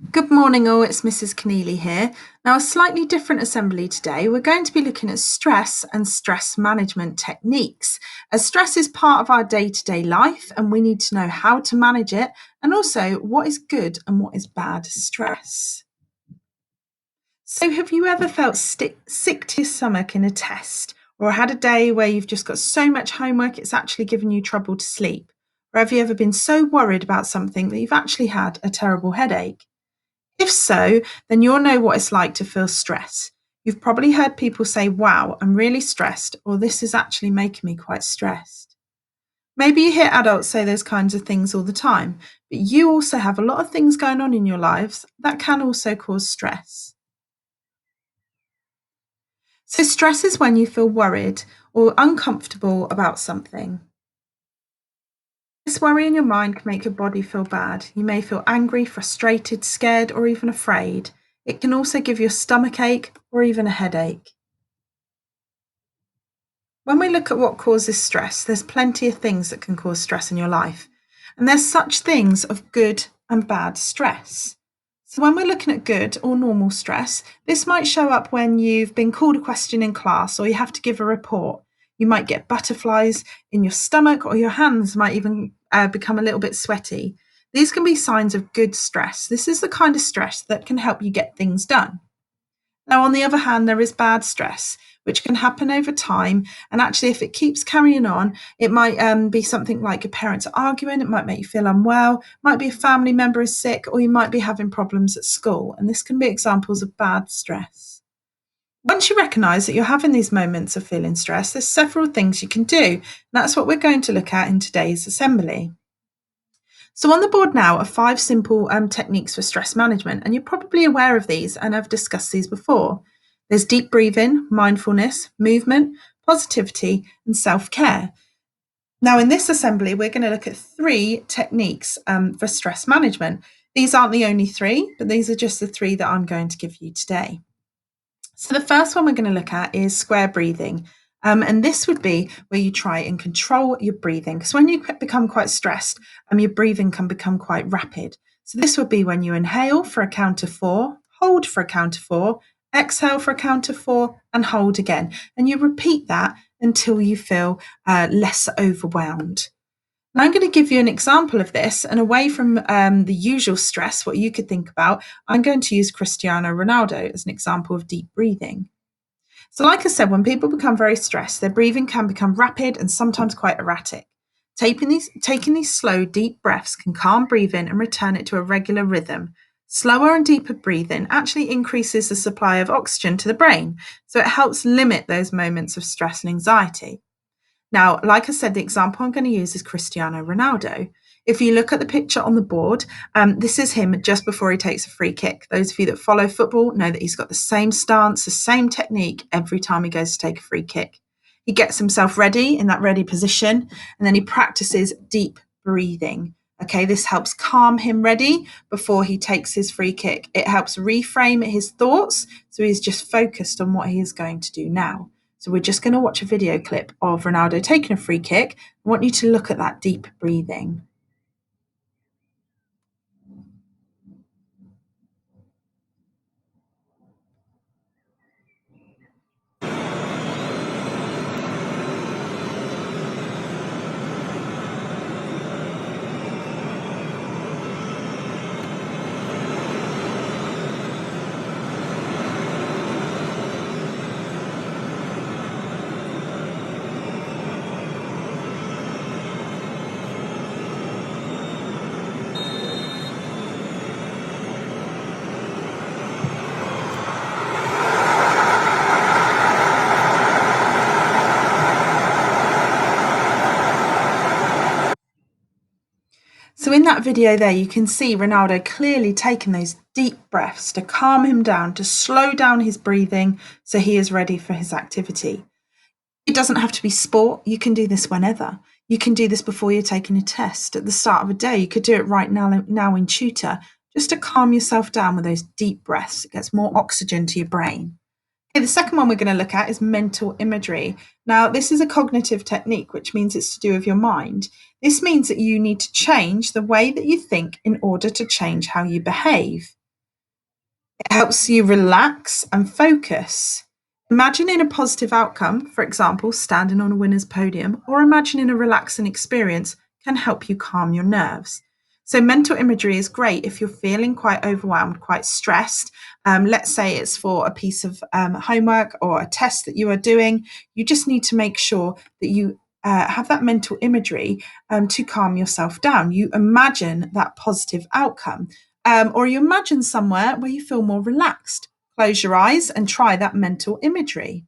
Good morning, all. It's Mrs. Keneally here. Now, a slightly different assembly today. We're going to be looking at stress and stress management techniques, as stress is part of our day to day life, and we need to know how to manage it and also what is good and what is bad stress. So, have you ever felt sick to your stomach in a test, or had a day where you've just got so much homework it's actually given you trouble to sleep? Or have you ever been so worried about something that you've actually had a terrible headache? If so, then you'll know what it's like to feel stress. You've probably heard people say, "Wow, I'm really stressed," or "This is actually making me quite stressed." Maybe you hear adults say those kinds of things all the time, but you also have a lot of things going on in your lives that can also cause stress. So, stress is when you feel worried or uncomfortable about something. This worry in your mind can make your body feel bad. You may feel angry, frustrated, scared, or even afraid. It can also give you a stomach ache or even a headache. When we look at what causes stress, there's plenty of things that can cause stress in your life. And there's such things of good and bad stress. So when we're looking at good or normal stress, this might show up when you've been called a question in class or you have to give a report. You might get butterflies in your stomach, or your hands might even become a little bit sweaty. These can be signs of good stress. This is the kind of stress that can help you get things done. Now, on the other hand, there is bad stress, which can happen over time. And actually, if it keeps carrying on, it might be something like your parents are arguing, it might make you feel unwell, it might be a family member is sick, or you might be having problems at school. And this can be examples of bad stress. Once you recognise that you're having these moments of feeling stress, there's several things you can do. And that's what we're going to look at in today's assembly. So, on the board now are 5 simple techniques for stress management, and you're probably aware of these, and I've discussed these before. There's deep breathing, mindfulness, movement, positivity, and self care. Now, in this assembly, we're going to look at 3 techniques for stress management. These aren't the only 3, but these are just the 3 that I'm going to give you today. So, the first one we're going to look at is square breathing. And this would be where you try and control your breathing. Because when you become quite stressed, your breathing can become quite rapid. So, this would be when you inhale for a count of 4, hold for a count of 4, exhale for a count of 4, and hold again. And you repeat that until you feel less overwhelmed. Now, I'm going to give you an example of this, and away from the usual stress, what you could think about, I'm going to use Cristiano Ronaldo as an example of deep breathing. So, like I said, when people become very stressed, their breathing can become rapid and sometimes quite erratic. Taking these slow, deep breaths can calm breathing and return it to a regular rhythm. Slower and deeper breathing actually increases the supply of oxygen to the brain, so it helps limit those moments of stress and anxiety. Now, like I said, the example I'm going to use is Cristiano Ronaldo. If you look at the picture on the board, this is him just before he takes a free kick. Those of you that follow football know that he's got the same stance, the same technique every time he goes to take a free kick. He gets himself ready in that ready position, and then he practices deep breathing. Okay, this helps calm him ready before he takes his free kick. It helps reframe his thoughts, so he's just focused on what he is going to do now. So we're just going to watch a video clip of Ronaldo taking a free kick. I want you to look at that deep breathing. So in that video there, you can see Ronaldo clearly taking those deep breaths to calm him down, to slow down his breathing so he is ready for his activity. It doesn't have to be sport. You can do this whenever. You can do this before you're taking a test, at the start of a day. You could do it right now in tutor, just to calm yourself down with those deep breaths. It gets more oxygen to your brain. Okay, the second one we're going to look at is mental imagery. Now, this is a cognitive technique, which means it's to do with your mind. This means that you need to change the way that you think in order to change how you behave. It helps you relax and focus. Imagining a positive outcome, for example, standing on a winner's podium, or imagining a relaxing experience can help you calm your nerves. So, mental imagery is great if you're feeling quite overwhelmed, quite stressed. Let's say it's for a piece of homework or a test that you are doing. You just need to make sure that you have that mental imagery to calm yourself down. You imagine that positive outcome, or you imagine somewhere where you feel more relaxed. Close your eyes and try that mental imagery.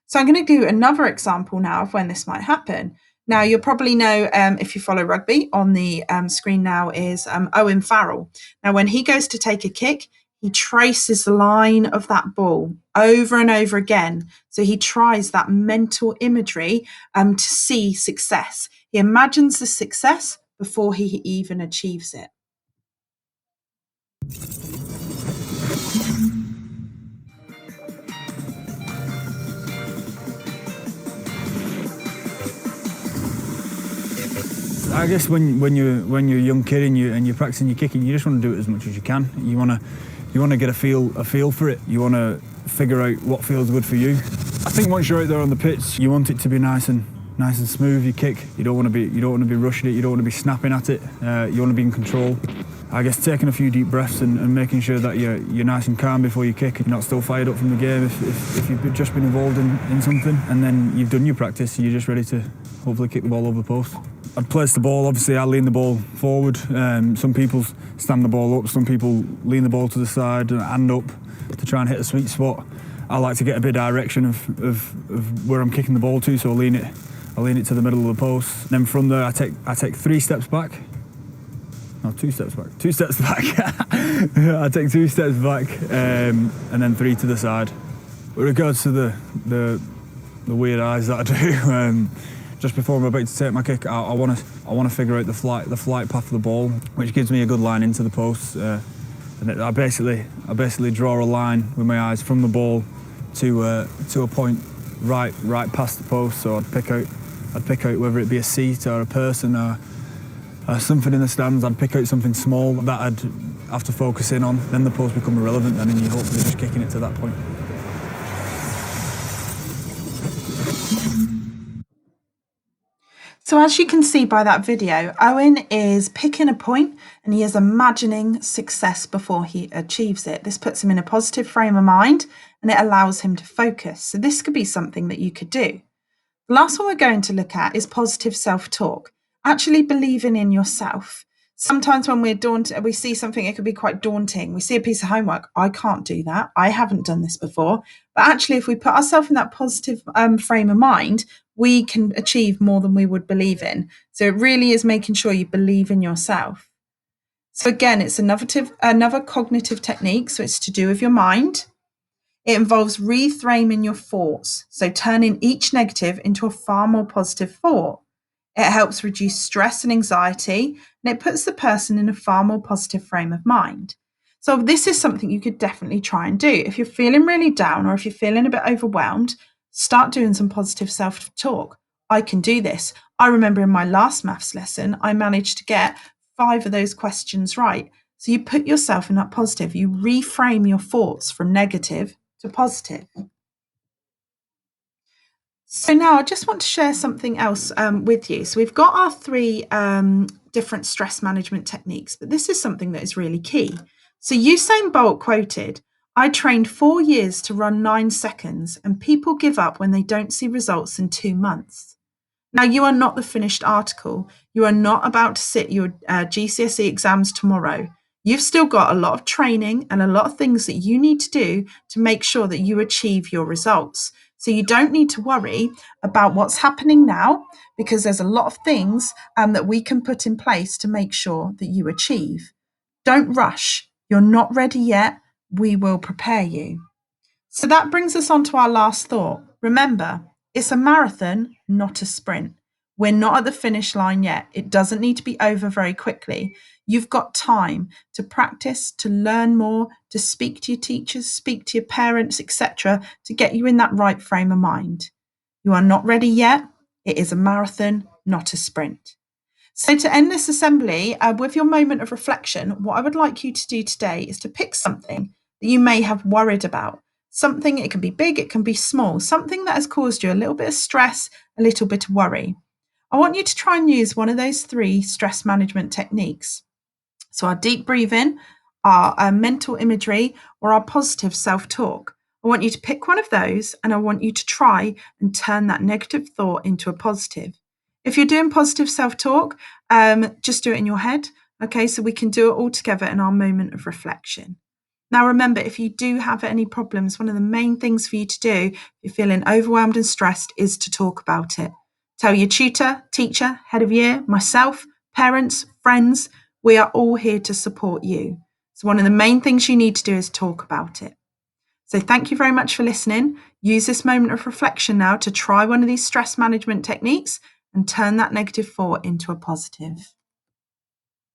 So I'm going to do another example now of when this might happen. Now, you'll probably know, if you follow rugby, on the screen now is Owen Farrell. Now, when he goes to take a kick, he traces the line of that ball over and over again. So he tries that mental imagery to see success. He imagines the success before he even achieves it. I guess when you're a young kid and you're practicing your kicking, you just want to do it as much as you can. You want to get a feel for it. You want to figure out what feels good for you. I think once you're out there on the pitch, you want it to be nice and smooth. You kick. You don't want to be rushing it. You don't want to be snapping at it. You want to be in control. I guess taking a few deep breaths and making sure that you're nice and calm before you kick. You're not still fired up from the game if you've just been involved in something, and then you've done your practice. You're just ready to hopefully kick the ball over the post. I'd place the ball, obviously I lean the ball forward. Some people stand the ball up, some people lean the ball to the side and up to try and hit a sweet spot. I like to get a bit of direction of where I'm kicking the ball to, so I lean it to the middle of the post. And then from there I take 3 steps back. No, 2 steps back. 2 steps back. I take 2 steps back and then 3 to the side. With regards to the weird eyes that I do, just before I'm about to take my kick, I want to figure out the flight path of the ball, which gives me a good line into the post. And I basically draw a line with my eyes from the ball to a point right past the post. So I'd pick out whether it be a seat or a person or something in the stands. I'd pick out something small that I'd have to focus in on. Then the post become irrelevant, and then you're hopefully just kicking it to that point. So as you can see by that video, Owen is picking a point and he is imagining success before he achieves it. This puts him in a positive frame of mind and it allows him to focus. So this could be something that you could do. The last one we're going to look at is positive self-talk, actually believing in yourself. Sometimes when we see something, it could be quite daunting. We see a piece of homework. I can't do that. I haven't done this before. But actually, if we put ourselves in that positive frame of mind, we can achieve more than we would believe in. So it really is making sure you believe in yourself. So again, it's another cognitive technique. So it's to do with your mind. It involves reframing your thoughts. So turning each negative into a far more positive thought. It helps reduce stress and anxiety, and it puts the person in a far more positive frame of mind. So this is something you could definitely try and do. If you're feeling really down or if you're feeling a bit overwhelmed, start doing some positive self-talk. I can do this. I remember in my last maths lesson, I managed to get 5 of those questions right. So you put yourself in that positive. You reframe your thoughts from negative to positive. So now I just want to share something else with you. So we've got our 3 different stress management techniques, but this is something that is really key. So Usain Bolt quoted, "I trained 4 years to run 9 seconds and people give up when they don't see results in 2 months." Now, you are not the finished article. You are not about to sit your GCSE exams tomorrow. You've still got a lot of training and a lot of things that you need to do to make sure that you achieve your results. So you don't need to worry about what's happening now, because there's a lot of things that we can put in place to make sure that you achieve. Don't rush. You're not ready yet. We will prepare you. So that brings us on to our last thought. Remember, it's a marathon, not a sprint. We're not at the finish line yet. It doesn't need to be over very quickly. You've got time to practice, to learn more, to speak to your teachers, speak to your parents, etc., to get you in that right frame of mind. You are not ready yet. It is a marathon, not a sprint. So to end this assembly with your moment of reflection, what I would like you to do today is to pick something that you may have worried about. Something, it can be big, it can be small, something that has caused you a little bit of stress, a little bit of worry. I want you to try and use one of those 3 stress management techniques. So our deep breathing, our mental imagery, or our positive self-talk. I want you to pick one of those, and I want you to try and turn that negative thought into a positive. If you're doing positive self-talk, just do it in your head. Okay, so we can do it all together in our moment of reflection. Now, remember, if you do have any problems, one of the main things for you to do if you're feeling overwhelmed and stressed is to talk about it. Tell your tutor, teacher, head of year, myself, parents, friends. We are all here to support you. So one of the main things you need to do is talk about it. So thank you very much for listening. Use this moment of reflection now to try one of these stress management techniques and turn that negative thought into a positive.